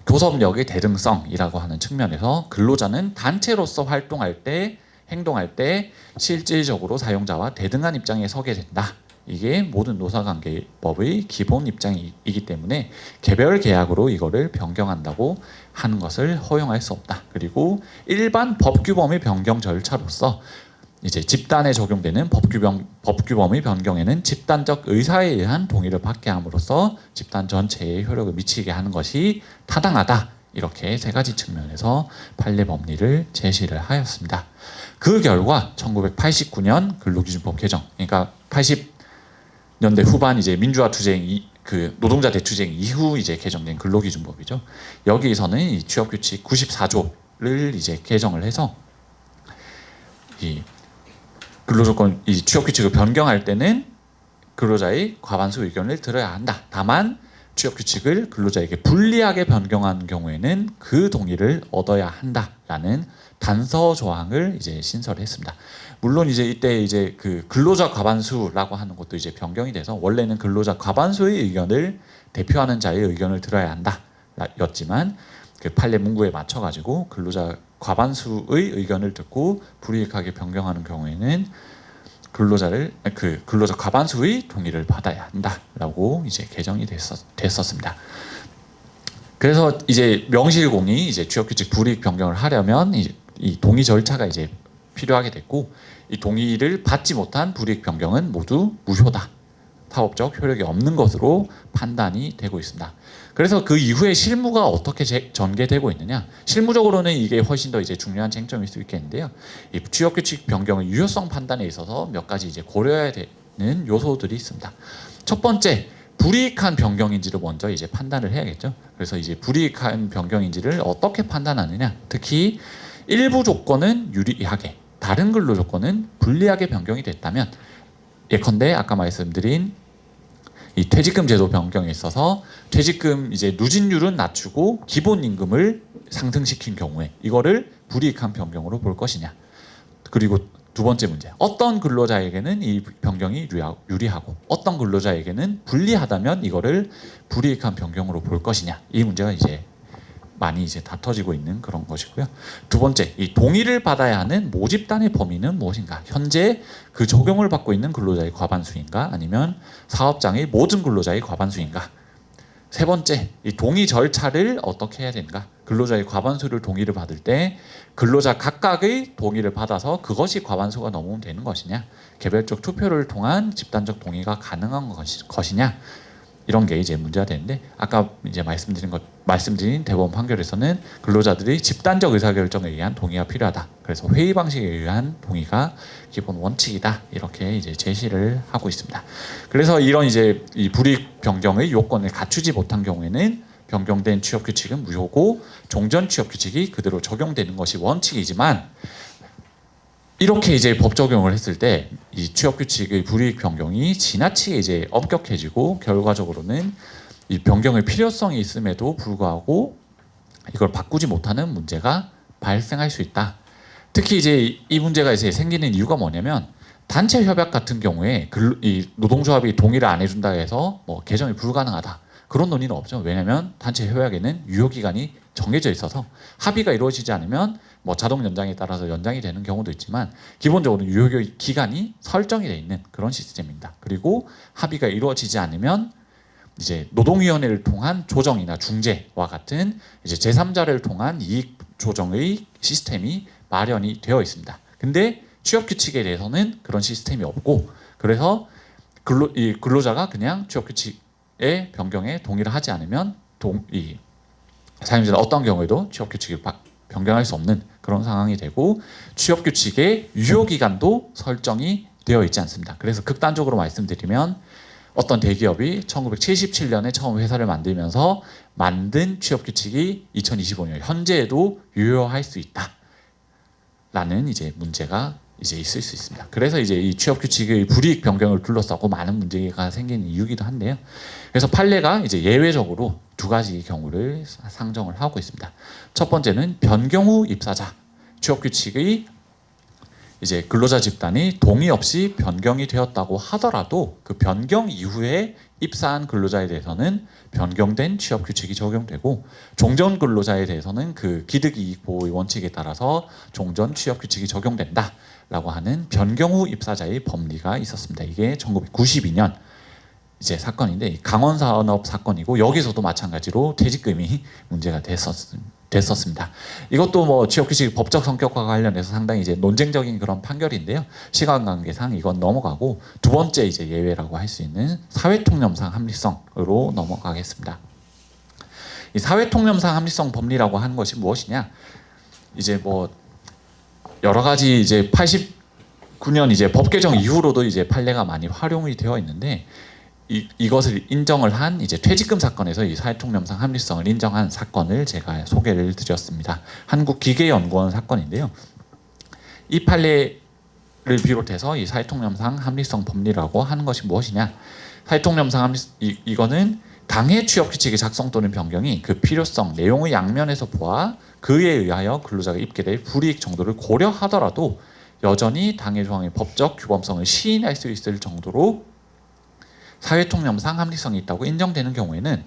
교섭력의 대등성이라고 하는 측면에서 근로자는 단체로서 활동할 때 행동할 때 실질적으로 사용자와 대등한 입장에 서게 된다. 이게 모든 노사관계법의 기본 입장이기 때문에 개별 계약으로 이거를 변경한다고 하는 것을 허용할 수 없다. 그리고 일반 법규범의 변경 절차로서 이제 집단에 적용되는 법규범의 변경에는 집단적 의사에 의한 동의를 받게 함으로써 집단 전체에 효력을 미치게 하는 것이 타당하다. 이렇게 세 가지 측면에서 판례 법리를 제시를 하였습니다. 그 결과 1989년 근로기준법 개정, 그러니까 80년대 후반 이제 민주화 투쟁 그 노동자 대투쟁 이후 이제 개정된 근로기준법이죠. 여기에서는 이 취업규칙 94조를 이제 개정을 해서 이 근로조건 이 취업규칙을 변경할 때는 근로자의 과반수 의견을 들어야 한다. 다만 취업규칙을 근로자에게 불리하게 변경한 경우에는 그 동의를 얻어야 한다라는 단서 조항을 이제 신설했습니다. 물론 이제 이때 이제 그 근로자 과반수라고 하는 것도 이제 변경이 돼서 원래는 근로자 과반수의 의견을 대표하는 자의 의견을 들어야 한다였지만 그 판례 문구에 맞춰 가지고 근로자 과반수의 의견을 듣고 불이익하게 변경하는 경우에는 근로자 과반수의 동의를 받아야 한다라고 이제 개정이 됐었습니다. 그래서 이제 명실공히 이제 취업규칙 불이익 변경을 하려면 이 동의 절차가 이제 필요하게 됐고 이 동의를 받지 못한 불이익 변경은 모두 무효다. 사법적 효력이 없는 것으로 판단이 되고 있습니다. 그래서 그 이후에 실무가 어떻게 전개되고 있느냐? 실무적으로는 이게 훨씬 더 이제 중요한 쟁점일 수 있겠는데요. 이 취업규칙 변경의 유효성 판단에 있어서 몇 가지 이제 고려해야 되는 요소들이 있습니다. 첫 번째, 불이익한 변경인지를 먼저 이제 판단을 해야겠죠. 그래서 이제 불이익한 변경인지를 어떻게 판단하느냐? 특히 일부 조건은 유리하게, 다른 근로 조건은 불리하게 변경이 됐다면, 예컨대 아까 말씀드린 이 퇴직금 제도 변경에 있어서 퇴직금 이제 누진율은 낮추고 기본 임금을 상승시킨 경우에 이거를 불이익한 변경으로 볼 것이냐. 그리고 두 번째 문제, 어떤 근로자에게는 이 변경이 유리하고 어떤 근로자에게는 불리하다면 이거를 불이익한 변경으로 볼 것이냐. 이 문제가 이제 많이 이제 다퉈지고 있는 그런 것이고요. 두 번째, 이 동의를 받아야 하는 모집단의 범위는 무엇인가? 현재 그 적용을 받고 있는 근로자의 과반수인가? 아니면 사업장의 모든 근로자의 과반수인가? 세 번째, 이 동의 절차를 어떻게 해야 되는가? 근로자의 과반수를 동의를 받을 때 근로자 각각의 동의를 받아서 그것이 과반수가 넘으면 되는 것이냐? 개별적 투표를 통한 집단적 동의가 가능한 것이냐? 이런 게 이제 문제가 되는데 아까 이제 말씀드린 대법원 판결에서는 근로자들이 집단적 의사결정에 의한 동의가 필요하다. 그래서 회의 방식에 의한 동의가 기본 원칙이다. 이렇게 이제 제시를 하고 있습니다. 그래서 이런 이제 이 불이익 변경의 요건을 갖추지 못한 경우에는 변경된 취업규칙은 무효고 종전 취업규칙이 그대로 적용되는 것이 원칙이지만 이렇게 이제 법 적용을 했을 때 이 취업규칙의 불이익 변경이 지나치게 이제 엄격해지고 결과적으로는 이 변경의 필요성이 있음에도 불구하고 이걸 바꾸지 못하는 문제가 발생할 수 있다. 특히 이제 이 문제가 이제 생기는 이유가 뭐냐면 단체 협약 같은 경우에 이 노동조합이 동의를 안 해준다 해서 뭐 개정이 불가능하다. 그런 논의는 없죠. 왜냐하면 단체 협약에는 유효기간이 정해져 있어서 합의가 이루어지지 않으면 뭐 자동 연장에 따라서 연장이 되는 경우도 있지만 기본적으로 유효기간이 설정이 되어 있는 그런 시스템입니다. 그리고 합의가 이루어지지 않으면 이제 노동위원회를 통한 조정이나 중재와 같은 이제 제3자를 통한 이익 조정의 시스템이 마련이 되어 있습니다. 근데 취업규칙에 대해서는 그런 시스템이 없고 그래서 근로자가 그냥 취업규칙의 변경에 동의를 하지 않으면 사용자는 어떤 경우에도 취업규칙을 변경할 수 없는 그런 상황이 되고 취업규칙의 유효기간도 설정이 되어 있지 않습니다. 그래서 극단적으로 말씀드리면 어떤 대기업이 1977년에 처음 회사를 만들면서 만든 취업규칙이 2025년 현재에도 유효할 수 있다라는 이제 문제가 이제 있을 수 있습니다. 그래서 이제 이 취업규칙의 불이익 변경을 둘러싸고 많은 문제가 생기는 이유기도 한데요. 그래서 판례가 이제 예외적으로 두 가지 경우를 상정을 하고 있습니다. 첫 번째는 변경 후 입사자 취업규칙의 이제 근로자 집단이 동의 없이 변경이 되었다고 하더라도 그 변경 이후에 입사한 근로자에 대해서는 변경된 취업규칙이 적용되고 종전 근로자에 대해서는 그 기득이익 보호의 원칙에 따라서 종전 취업규칙이 적용된다라고 하는 변경 후 입사자의 법리가 있었습니다. 이게 1992년 이제 사건인데 강원산업 사건이고 여기서도 마찬가지로 퇴직금이 문제가 됐었습니다. 이것도 뭐 취업규칙 법적 성격과 관련해서 상당히 이제 논쟁적인 그런 판결인데요. 시간 관계상 이건 넘어가고 두 번째 이제 예외라고 할 수 있는 사회통념상 합리성으로 넘어가겠습니다. 이 사회통념상 합리성 법리라고 하는 것이 무엇이냐? 이제 뭐 여러 가지 이제 89년 이제 법 개정 이후로도 이제 판례가 많이 활용이 되어 있는데 이것을 인정을 한 이제 퇴직금 사건에서 이 사회통념상 합리성을 인정한 사건을 제가 소개를 드렸습니다. 한국기계연구원 사건인데요. 이 판례를 비롯해서 이 사회통념상 합리성 법리라고 하는 것이 무엇이냐? 사회통념상 이거는 당해 취업규칙의 작성 또는 변경이 그 필요성, 내용의 양면에서 보아 그에 의하여 근로자가 입게 될 불이익 정도를 고려하더라도 여전히 당해 조항의 법적 규범성을 시인할 수 있을 정도로 사회통념상 합리성이 있다고 인정되는 경우에는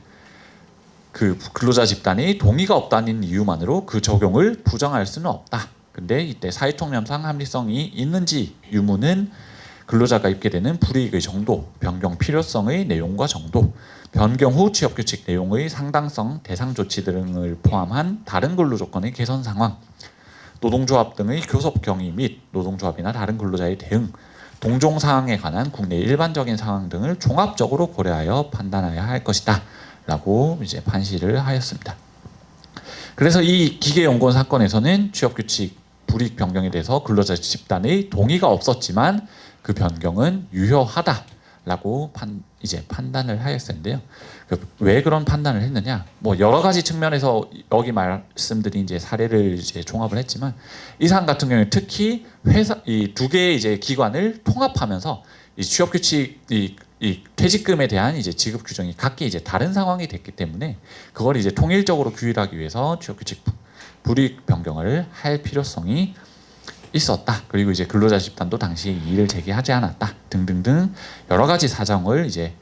그 근로자 집단의 동의가 없다는 이유만으로 그 적용을 부정할 수는 없다. 근데 이때 사회통념상 합리성이 있는지 유무는 근로자가 입게 되는 불이익의 정도, 변경 필요성의 내용과 정도, 변경 후 취업규칙 내용의 상당성, 대상 조치 등을 포함한 다른 근로조건의 개선 상황, 노동조합 등의 교섭 경위 및 노동조합이나 다른 근로자의 대응, 동종 사항에 관한 국내 일반적인 상황 등을 종합적으로 고려하여 판단해야 할 것이다 라고 이제 판시를 하였습니다. 그래서 이 기계연구원 사건에서는 취업규칙 불이익 변경에 대해서 근로자 집단의 동의가 없었지만 그 변경은 유효하다라고 판단을 하였는데요. 왜 그런 판단을 했느냐? 뭐 여러 가지 측면에서 여기 말씀드린 이제 사례를 이제 종합을 했지만 이 사안 같은 경우에 특히 회사 이 두 개의 이제 기관을 통합하면서 이 취업규칙 이 퇴직금에 대한 이제 지급 규정이 각기 이제 다른 상황이 됐기 때문에 그걸 이제 통일적으로 규율하기 위해서 취업규칙 불이익 변경을 할 필요성이 있었다. 그리고 이제 근로자 집단도 당시에 이의를 제기하지 않았다. 등등등 여러 가지 사정을 이제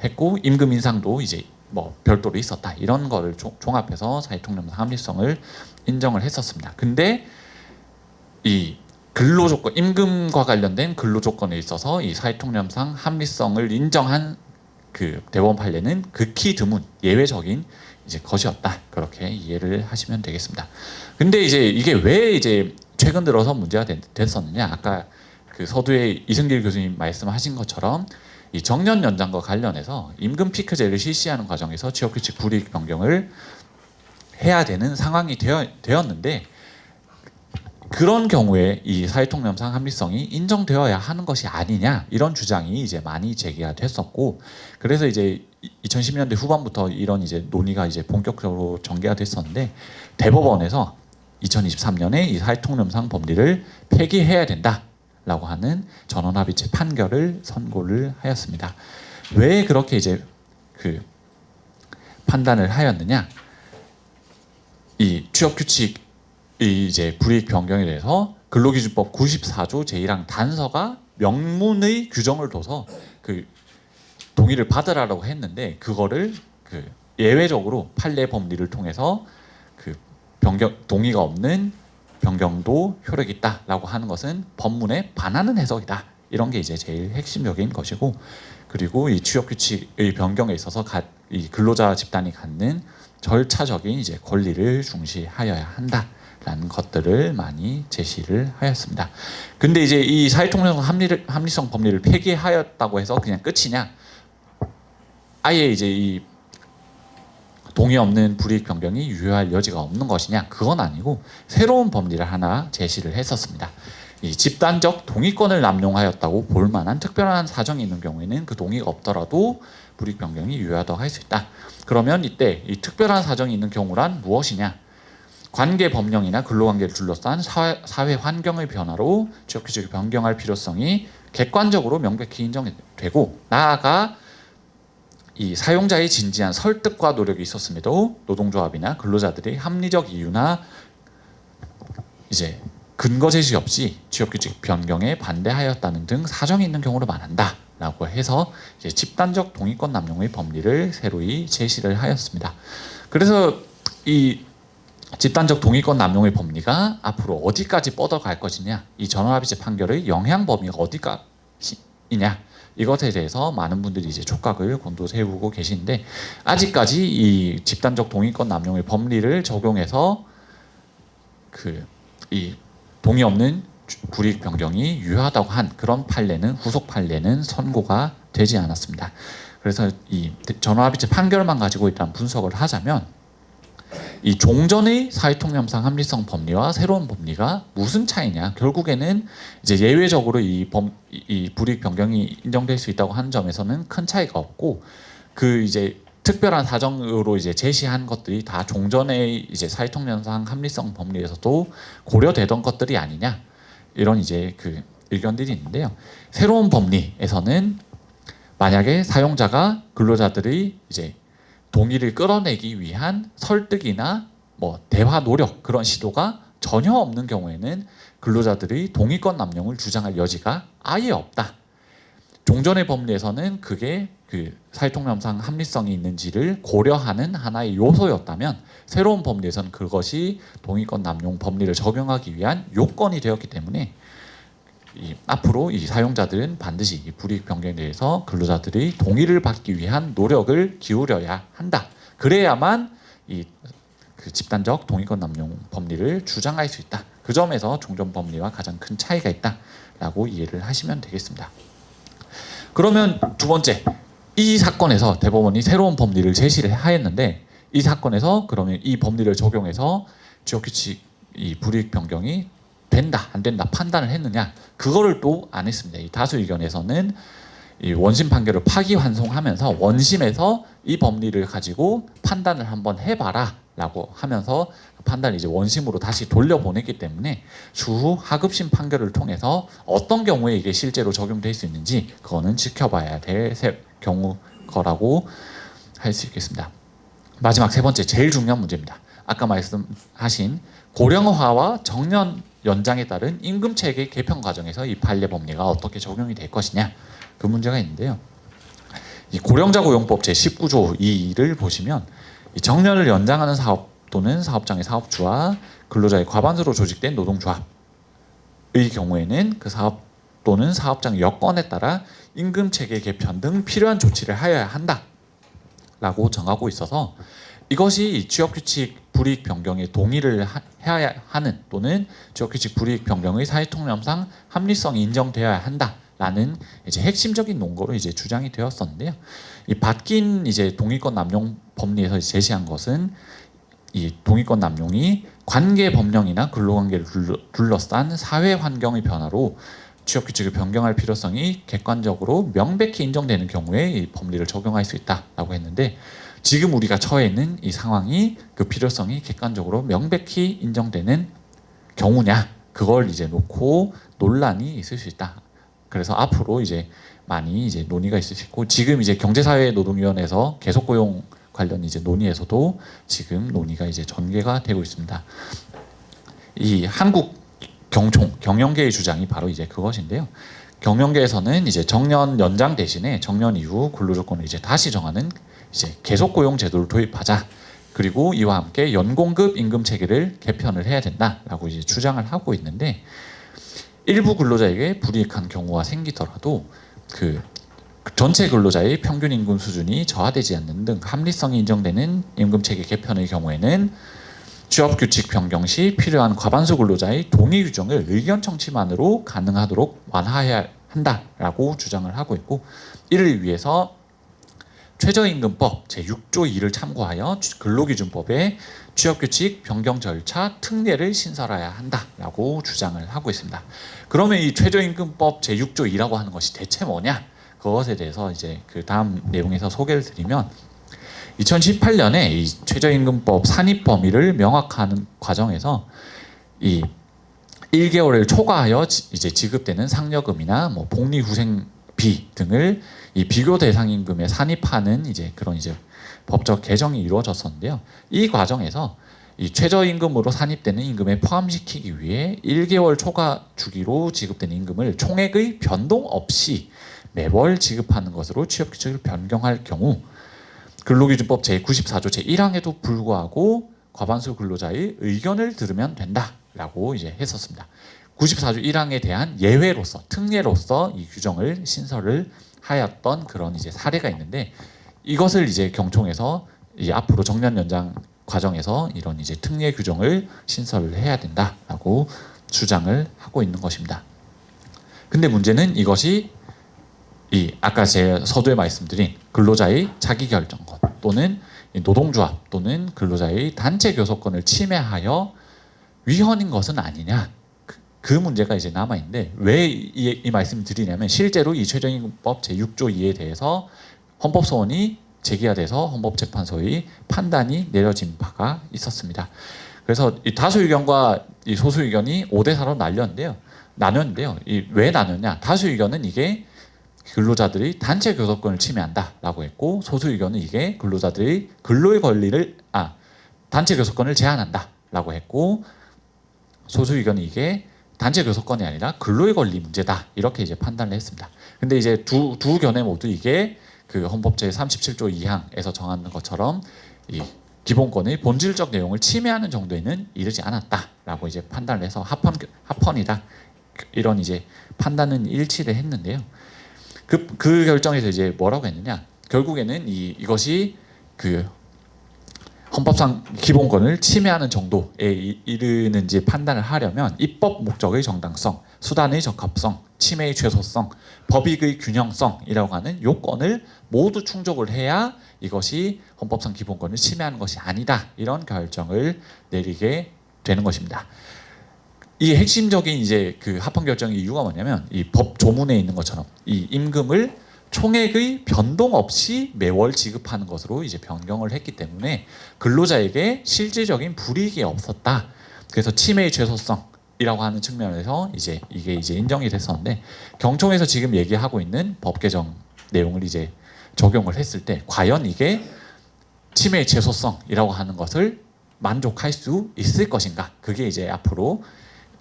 했고 임금 인상도 이제 뭐 별도로 있었다. 이런 거를 종합해서 사회통념상 합리성을 인정을 했었습니다. 근데 이 근로조건 임금과 관련된 근로조건에 있어서 이 사회통념상 합리성을 인정한 그 대법원 판례는 극히 드문 예외적인 이제 것이었다. 그렇게 이해를 하시면 되겠습니다. 근데 이제 이게 왜 이제 최근 들어서 문제가 됐었느냐? 아까 그 서두에 이승길 교수님 말씀하신 것처럼 이 정년 연장과 관련해서 임금 피크제를 실시하는 과정에서 취업규칙 불이익 변경을 해야 되는 상황이 되었는데 그런 경우에 이 사회통념상 합리성이 인정되어야 하는 것이 아니냐 이런 주장이 이제 많이 제기가 됐었고 그래서 이제 2010년대 후반부터 이런 이제 논의가 이제 본격적으로 전개가 됐었는데 대법원에서 2023년에 이 사회통념상 법리를 폐기해야 된다라고 하는 전원합의체 판결을 선고를 하였습니다. 왜 그렇게 이제 그 판단을 하였느냐? 이 취업규칙 이제 불이익 변경에 대해서 근로기준법 94조 제1항 단서가 명문의 규정을 둬서 그 동의를 받으라고 했는데 그거를 그 예외적으로 판례 법리를 통해서 그 변경 동의가 없는 변경도 효력이 있다라고 하는 것은 법문에 반하는 해석이다. 이런 게 이제 제일 핵심적인 것이고 그리고 이 취업규칙의 변경에 있어서 이 근로자 집단이 갖는 절차적인 이제 권리를 중시하여야 한다라는 것들을 많이 제시를 하였습니다. 근데 이제 이 사회통념상 합리성 법리를 폐기하였다고 해서 그냥 끝이냐? 아예 이제 이 동의 없는 불이익 변경이 유효할 여지가 없는 것이냐? 그건 아니고 새로운 법리를 하나 제시를 했었습니다. 이 집단적 동의권을 남용하였다고 볼 만한 특별한 사정이 있는 경우에는 그 동의가 없더라도 불이익 변경이 유효하다고 할 수 있다. 그러면 이때 이 특별한 사정이 있는 경우란 무엇이냐? 관계 법령이나 근로관계를 둘러싼 사회 환경의 변화로 취업규칙을 변경할 필요성이 객관적으로 명백히 인정되고 나아가 이 사용자의 진지한 설득과 노력이 있었음에도 노동조합이나 근로자들의 합리적 이유나 이제 근거 제시 없이 취업규칙 변경에 반대하였다는 등 사정이 있는 경우로 말한다라고 해서 이제 집단적 동의권 남용의 법리를 새로이 제시를 하였습니다. 그래서 이 집단적 동의권 남용의 법리가 앞으로 어디까지 뻗어갈 것이냐, 이 전원합의체 판결의 영향 범위가 어디까지냐, 이것에 대해서 많은 분들이 이제 촉각을 곤두세우고 계신데 아직까지 이 집단적 동의권 남용의 법리를 적용해서 그 이 동의 없는 불이익 변경이 유효하다고 한 그런 판례는 후속 판례는 선고가 되지 않았습니다. 그래서 이 전원합의체 판결만 가지고 일단 분석을 하자면 이 종전의 사회통념상 합리성 법리와 새로운 법리가 무슨 차이냐? 결국에는 이제 예외적으로 이 불이익 변경이 인정될 수 있다고 하는 점에서는 큰 차이가 없고 그 이제 특별한 사정으로 이제 제시한 것들이 다 종전의 이제 사회통념상 합리성 법리에서도 고려되던 것들이 아니냐 이런 이제 그 의견들이 있는데요. 새로운 법리에서는 만약에 사용자가 근로자들의 이제 동의를 끌어내기 위한 설득이나 뭐 대화 노력 그런 시도가 전혀 없는 경우에는 근로자들의 동의권 남용을 주장할 여지가 아예 없다. 종전의 법리에서는 그게 그 사회통념상 합리성이 있는지를 고려하는 하나의 요소였다면 새로운 법리에서는 그것이 동의권 남용 법리를 적용하기 위한 요건이 되었기 때문에 앞으로 이 사용자들은 반드시 이 불이익 변경에 대해서 근로자들의 동의를 받기 위한 노력을 기울여야 한다. 그래야만 그 집단적 동의권 남용 법리를 주장할 수 있다. 그 점에서 종전 법리와 가장 큰 차이가 있다라고 이해를 하시면 되겠습니다. 그러면 두 번째, 이 사건에서 대법원이 새로운 법리를 제시를 하였는데 이 사건에서 그러면 이 법리를 적용해서 지역규칙 이 불이익 변경이 된다 안 된다 판단을 했느냐 그거를 또 안 했습니다. 이 다수 의견에서는 이 원심 판결을 파기환송하면서 원심에서 이 법리를 가지고 판단을 한번 해봐라라고 하면서 판단을 이제 원심으로 다시 돌려보냈기 때문에 추후 하급심 판결을 통해서 어떤 경우에 이게 실제로 적용될 수 있는지 그거는 지켜봐야 될 경우 거라고 할 수 있겠습니다. 마지막 세 번째 제일 중요한 문제입니다. 아까 말씀하신 고령화와 정년 연장에 따른 임금체계 개편 과정에서 이 판례 법리가 어떻게 적용이 될 것이냐 그 문제가 있는데요. 이 고령자 고용법 제19조 2를 보시면 이 정년을 연장하는 사업 또는 사업장의 사업주와 근로자의 과반수로 조직된 노동조합의 경우에는 그 사업 또는 사업장 여건에 따라 임금체계 개편 등 필요한 조치를 하여야 한다라고 정하고 있어서 이것이 취업규칙 불이익 변경에 동의를 해야 하는 또는 취업규칙 불이익 변경의 사회통념상 합리성이 인정되어야 한다라는 이제 핵심적인 논거로 이제 주장이 되었었는데요. 이 바뀐 이제 동의권 남용 법리에서 제시한 것은 이 동의권 남용이 관계 법령이나 근로관계를 둘러싼 사회 환경의 변화로 취업규칙을 변경할 필요성이 객관적으로 명백히 인정되는 경우에 이 법리를 적용할 수 있다라고 했는데 지금 우리가 처해 있는 이 상황이 그 필요성이 객관적으로 명백히 인정되는 경우냐 그걸 이제 놓고 논란이 있을 수 있다. 그래서 앞으로 이제 많이 이제 논의가 있을 수 있고 지금 이제 경제사회노동위원회에서 계속고용 관련 이제 논의에서도 지금 논의가 이제 전개가 되고 있습니다. 이 한국 경영계의 주장이 바로 이제 그것인데요. 경영계에서는 이제 정년 연장 대신에 정년 이후 근로조건을 이제 다시 정하는 이제 계속고용 제도를 도입하자. 그리고 이와 함께 연공급 임금 체계를 개편을 해야 된다라고 이제 주장을 하고 있는데 일부 근로자에게 불이익한 경우가 생기더라도 그 전체 근로자의 평균 임금 수준이 저하되지 않는 등 합리성이 인정되는 임금 체계 개편의 경우에는 취업규칙 변경 시 필요한 과반수 근로자의 동의 규정을 의견 청취만으로 가능하도록 완화해야 한다라고 주장을 하고 있고 이를 위해서 최저임금법 제6조 2를 참고하여 근로기준법에 취업규칙 변경 절차 특례를 신설해야 한다라고 주장을 하고 있습니다. 그러면 이 최저임금법 제6조 2라고 하는 것이 대체 뭐냐? 그것에 대해서 이제 그 다음 내용에서 소개를 드리면 2018년에 이 최저임금법 산입 범위를 명확화하는 과정에서 이 1개월을 초과하여 이제 지급되는 상여금이나 뭐 복리후생비 등을 이 비교 대상 임금에 산입하는 이제 그런 이제 법적 개정이 이루어졌었는데요. 이 과정에서 이 최저임금으로 산입되는 임금에 포함시키기 위해 1개월 초과 주기로 지급되는 임금을 총액의 변동 없이 매월 지급하는 것으로 취업규칙을 변경할 경우 근로기준법 제94조 제1항에도 불구하고 과반수 근로자의 의견을 들으면 된다라고 이제 했었습니다. 94조 1항에 대한 예외로서 특례로서 이 규정을 신설을 하였던 그런 이제 사례가 있는데 이것을 이제 경총에서 이 앞으로 정년 연장 과정에서 이런 이제 특례 규정을 신설을 해야 된다라고 주장을 하고 있는 것입니다. 근데 문제는 이것이 이 아까 제 서두에 말씀드린 근로자의 자기결정권 또는 노동조합 또는 근로자의 단체 교섭권을 침해하여 위헌인 것은 아니냐, 그 문제가 이제 남아 있는데 왜 이 말씀을 드리냐면 실제로 이 최저임금법 제6조 2에 대해서 헌법소원이 제기가 돼서 헌법재판소의 판단이 내려진 바가 있었습니다. 그래서 이 다수 의견과 이 소수 의견이 5대 4로 나뉘었는데요. 왜 나눴냐? 다수 의견은 이게 근로자들이 단체 교섭권을 침해한다라고 했고, 소수 의견은 이게 근로자들이 근로의 권리를 단체 교섭권을 제한한다라고 했고, 소수 의견은 이게 단체 교섭권이 아니라 근로의 권리 문제다 이렇게 이제 판단을 했습니다. 근데 이제 두 견해 모두 이게 그 헌법 제 37조 2항에서 정하는 것처럼 이 기본권의 본질적 내용을 침해하는 정도에는 이르지 않았다라고 이제 판단을 해서 합헌이다 이런 이제 판단은 일치를 했는데요. 그 결정에서 이제 뭐라고 했느냐? 결국에는 이것이 그 헌법상 기본권을 침해하는 정도에 이르는지 판단을 하려면 입법 목적의 정당성, 수단의 적합성, 침해의 최소성, 법익의 균형성이라고 하는 요건을 모두 충족을 해야 이것이 헌법상 기본권을 침해하는 것이 아니다 이런 결정을 내리게 되는 것입니다. 이 핵심적인 이제 그 합헌 결정의 이유가 뭐냐면 이 법 조문에 있는 것처럼 이 임금을 총액의 변동 없이 매월 지급하는 것으로 이제 변경을 했기 때문에 근로자에게 실질적인 불이익이 없었다. 그래서 침해의 최소성이라고 하는 측면에서 이제 이게 이제 인정이 됐었는데, 경총에서 지금 얘기하고 있는 법 개정 내용을 이제 적용을 했을 때 과연 이게 침해의 최소성이라고 하는 것을 만족할 수 있을 것인가? 그게 이제 앞으로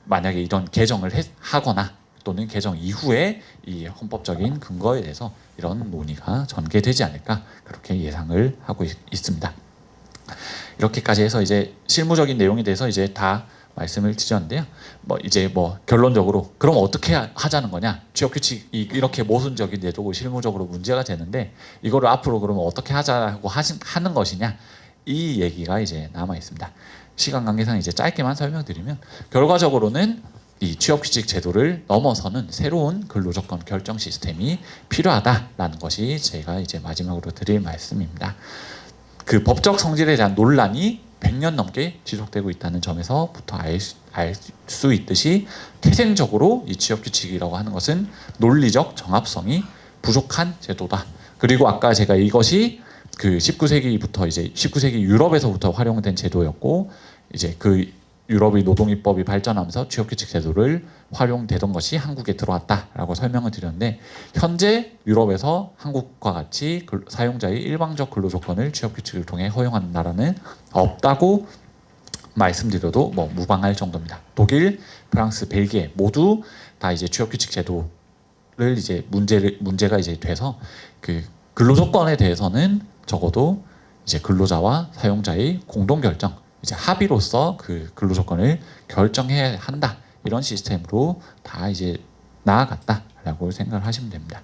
만약에 이런 개정을 하거나 또는 개정 이후에 이 헌법적인 근거에 대해서 이런 논의가 전개되지 않을까 그렇게 예상을 하고 있습니다. 이렇게까지 해서 이제 실무적인 내용에 대해서 이제 다 말씀을 드렸는데요. 이제 결론적으로 그럼 어떻게 하자는 거냐? 취업 규칙이 이렇게 모순적인데도 실무적으로 문제가 되는데 이거를 앞으로 그러면 어떻게 하자고 하는 것이냐? 이 얘기가 이제 남아 있습니다. 시간 관계상 이제 짧게만 설명드리면 결과적으로는 이 취업규칙 제도를 넘어서는 새로운 근로조건 결정 시스템이 필요하다라는 것이 제가 이제 마지막으로 드릴 말씀입니다. 그 법적 성질에 대한 논란이 100년 넘게 지속되고 있다는 점에서부터 알 수 있듯이 태생적으로 이 취업규칙이라고 하는 것은 논리적 정합성이 부족한 제도다. 그리고 아까 제가 이것이 그 19세기부터 이제 19세기 유럽에서부터 활용된 제도였고, 이제 그 유럽의 노동입법이 발전하면서 취업규칙 제도를 활용되던 것이 한국에 들어왔다라고 설명을 드렸는데, 현재 유럽에서 한국과 같이 사용자의 일방적 근로조건을 취업규칙을 통해 허용하는 나라는 없다고 말씀드려도 무방할 정도입니다. 독일, 프랑스, 벨기에 모두 다 이제 취업규칙 제도를 이제 문제가 이제 돼서 그 근로조건에 대해서는 적어도 이제 근로자와 사용자의 공동 결정, 이제 합의로서 그 근로조건을 결정해야 한다 이런 시스템으로 다 이제 나아갔다라고 생각을 하시면 됩니다.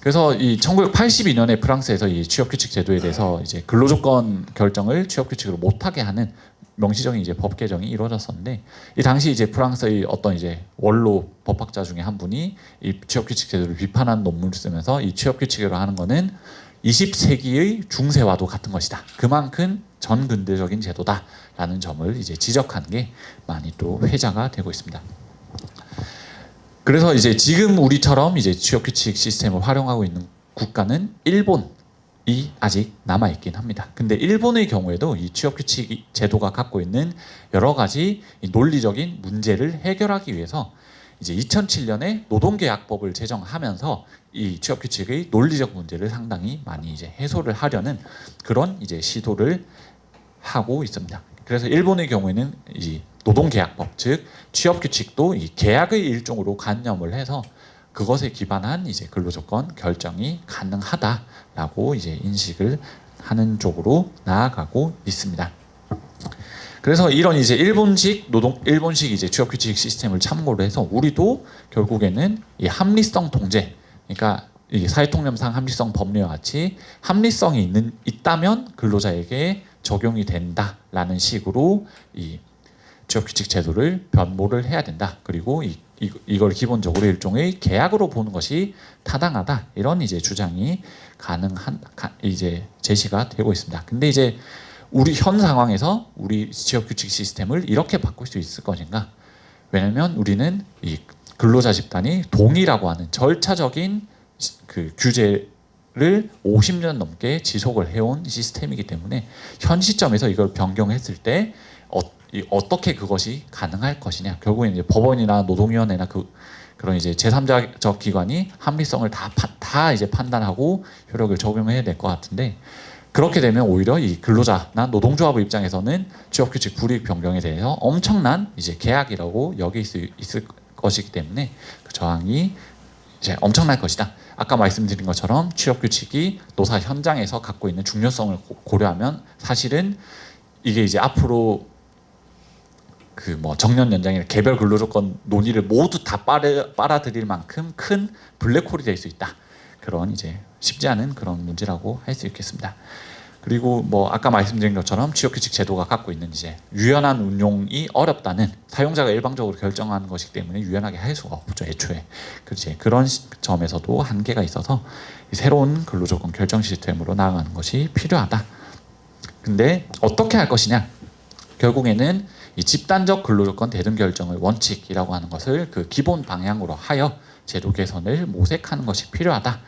그래서 이 1982년에 프랑스에서 이 취업규칙 제도에 대해서 이제 근로조건 결정을 취업규칙으로 못하게 하는 명시적인 이제 법 개정이 이루어졌었는데, 이 당시 이제 프랑스의 어떤 이제 원로 법학자 중에 한 분이 이 취업규칙 제도를 비판하는 논문을 쓰면서 이 취업규칙으로 하는 거는 20세기의 중세와도 같은 것이다. 그만큼 전근대적인 제도다라는 점을 이제 지적한 게 많이 또 회자가 되고 있습니다. 그래서 이제 지금 우리처럼 이제 취업규칙 시스템을 활용하고 있는 국가는 일본이 아직 남아 있긴 합니다. 근데 일본의 경우에도 이 취업규칙 제도가 갖고 있는 여러 가지 논리적인 문제를 해결하기 위해서 이제 2007년에 노동계약법을 제정하면서 이 취업규칙의 논리적 문제를 상당히 많이 이제 해소를 하려는 그런 이제 시도를 하고 있습니다. 그래서 일본의 경우에는 이 노동계약법, 즉 취업규칙도 이 계약의 일종으로 관념을 해서 그것에 기반한 이제 근로조건 결정이 가능하다라고 이제 인식을 하는 쪽으로 나아가고 있습니다. 그래서 이런 이제 일본식 이제 취업규칙 시스템을 참고로 해서 우리도 결국에는 이 합리성 통제, 그러니까 이 사회통념상 합리성 법리와 같이 합리성이 있다면 근로자에게 적용이 된다라는 식으로 이 취업규칙 제도를 변모를 해야 된다. 그리고 이걸 기본적으로 일종의 계약으로 보는 것이 타당하다. 이런 이제 주장이 이제 제시가 되고 있습니다. 근데 이제 우리 현 상황에서 우리 취업규칙 시스템을 이렇게 바꿀 수 있을 것인가? 왜냐하면 우리는 이 근로자 집단이 동의라고 하는 절차적인 그 규제를 50년 넘게 지속을 해온 시스템이기 때문에 현 시점에서 이걸 변경했을 때 어떻게 그것이 가능할 것이냐. 결국엔 이제 법원이나 노동위원회나 그런 이제 제3자적 기관이 합리성을 다 이제 판단하고 효력을 적용해야 될 것 같은데, 그렇게 되면 오히려 이 근로자나 노동조합의 입장에서는 취업규칙 불이익 변경에 대해서 엄청난 이제 계약이라고 여길 수 있을 것이기 때문에 그 저항이 이제 엄청날 것이다. 아까 말씀드린 것처럼 취업규칙이 노사 현장에서 갖고 있는 중요성을 고려하면 사실은 이게 이제 앞으로 그 뭐 정년 연장이나 개별 근로조건 논의를 모두 다 빨아들일 만큼 큰 블랙홀이 될 수 있다. 그런 이제 쉽지 않은 그런 문제라고 할 수 있겠습니다. 그리고 뭐 아까 말씀드린 것처럼 취업규칙 제도가 갖고 있는 이제 유연한 운용이 어렵다는, 사용자가 일방적으로 결정하는 것이기 때문에 유연하게 할 수가 없죠, 애초에. 그렇지. 그런 점에서도 한계가 있어서 새로운 근로조건 결정 시스템으로 나아가는 것이 필요하다. 근데 어떻게 할 것이냐? 결국에는 이 집단적 근로조건 대등 결정의 원칙이라고 하는 것을 그 기본 방향으로 하여 제도 개선을 모색하는 것이 필요하다.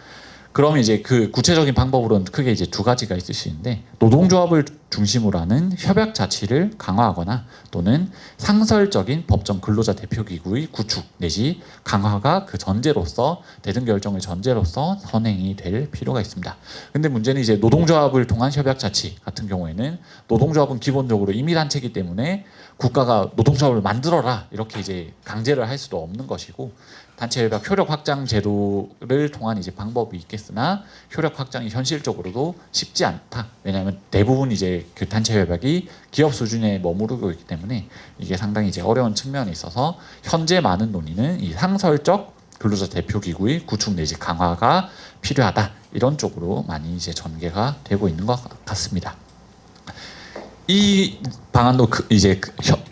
그럼 이제 그 구체적인 방법으로는 크게 이제 두 가지가 있을 수 있는데, 노동조합을 중심으로 하는 협약 자치를 강화하거나 또는 상설적인 법정 근로자 대표기구의 구축 내지 강화가 그 전제로서, 대등 결정의 전제로서 선행이 될 필요가 있습니다. 근데 문제는 이제 노동조합을 통한 협약 자치 같은 경우에는 노동조합은 기본적으로 임의단체이기 때문에 국가가 노동조합을 만들어라 이렇게 이제 강제를 할 수도 없는 것이고, 단체협약 효력 확장 제도를 통한 이제 방법이 있겠으나 효력 확장이 현실적으로도 쉽지 않다. 왜냐하면 대부분 이제 그 단체협약이 기업 수준에 머무르고 있기 때문에 이게 상당히 이제 어려운 측면이 있어서 현재 많은 논의는 이 상설적 근로자 대표기구의 구축 내지 강화가 필요하다. 이런 쪽으로 많이 이제 전개가 되고 있는 것 같습니다. 이 방안도 이제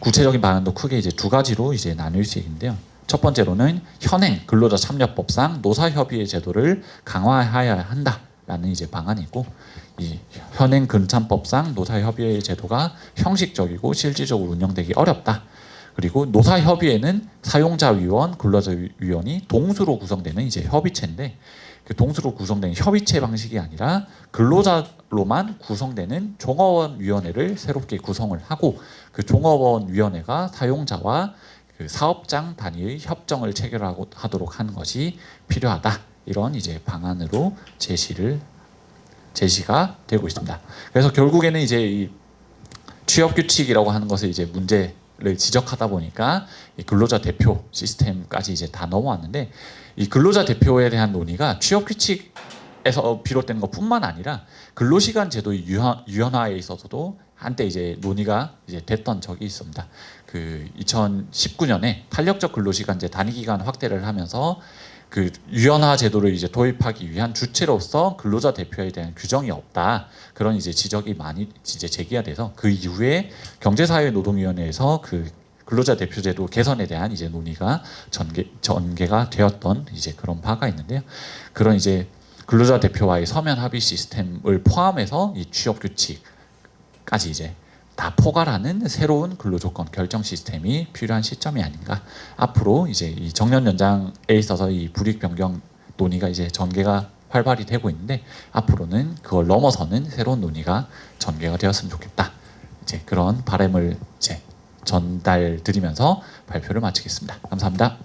구체적인 방안도 크게 이제 두 가지로 이제 나눌 수 있는데요. 첫 번째로는 현행 근로자 참여법상 노사협의회 제도를 강화해야 한다라는 이제 방안이고, 이 현행 근참법상 노사협의회 제도가 형식적이고 실질적으로 운영되기 어렵다. 그리고 노사협의회는 사용자위원, 근로자위원이 동수로 구성되는 이제 협의체인데, 그 동수로 구성된 협의체 방식이 아니라 근로자로만 구성되는 종업원위원회를 새롭게 구성을 하고, 그 종업원위원회가 사용자와 그 사업장 단위의 협정을 체결하도록 하는 것이 필요하다. 이런 이제 방안으로 제시가 되고 있습니다. 그래서 결국에는 이제 이 취업 규칙이라고 하는 것을 이제 문제를 지적하다 보니까 이 근로자 대표 시스템까지 이제 다 넘어왔는데, 이 근로자 대표에 대한 논의가 취업 규칙에서 비롯된 것뿐만 아니라 근로시간 제도의 유연화에 있어서도 한때 이제 논의가 이제 됐던 적이 있습니다. 그 2019년에 탄력적 근로시간제 단위기간 확대를 하면서 그 유연화 제도를 이제 도입하기 위한 주체로서 근로자 대표에 대한 규정이 없다. 그런 이제 지적이 많이 이제 제기가 돼서 그 이후에 경제사회노동위원회에서 그 근로자 대표 제도 개선에 대한 이제 논의가 전개가 되었던 이제 그런 바가 있는데요. 그런 이제 근로자 대표와의 서면 합의 시스템을 포함해서 이 취업 규칙까지 이제 다 포괄하는 새로운 근로조건 결정 시스템이 필요한 시점이 아닌가. 앞으로 이제 이 정년 연장에 있어서 이 불이익 변경 논의가 이제 전개가 활발히 되고 있는데, 앞으로는 그걸 넘어서는 새로운 논의가 전개가 되었으면 좋겠다. 이제 그런 바람을 이제 전달드리면서 발표를 마치겠습니다. 감사합니다.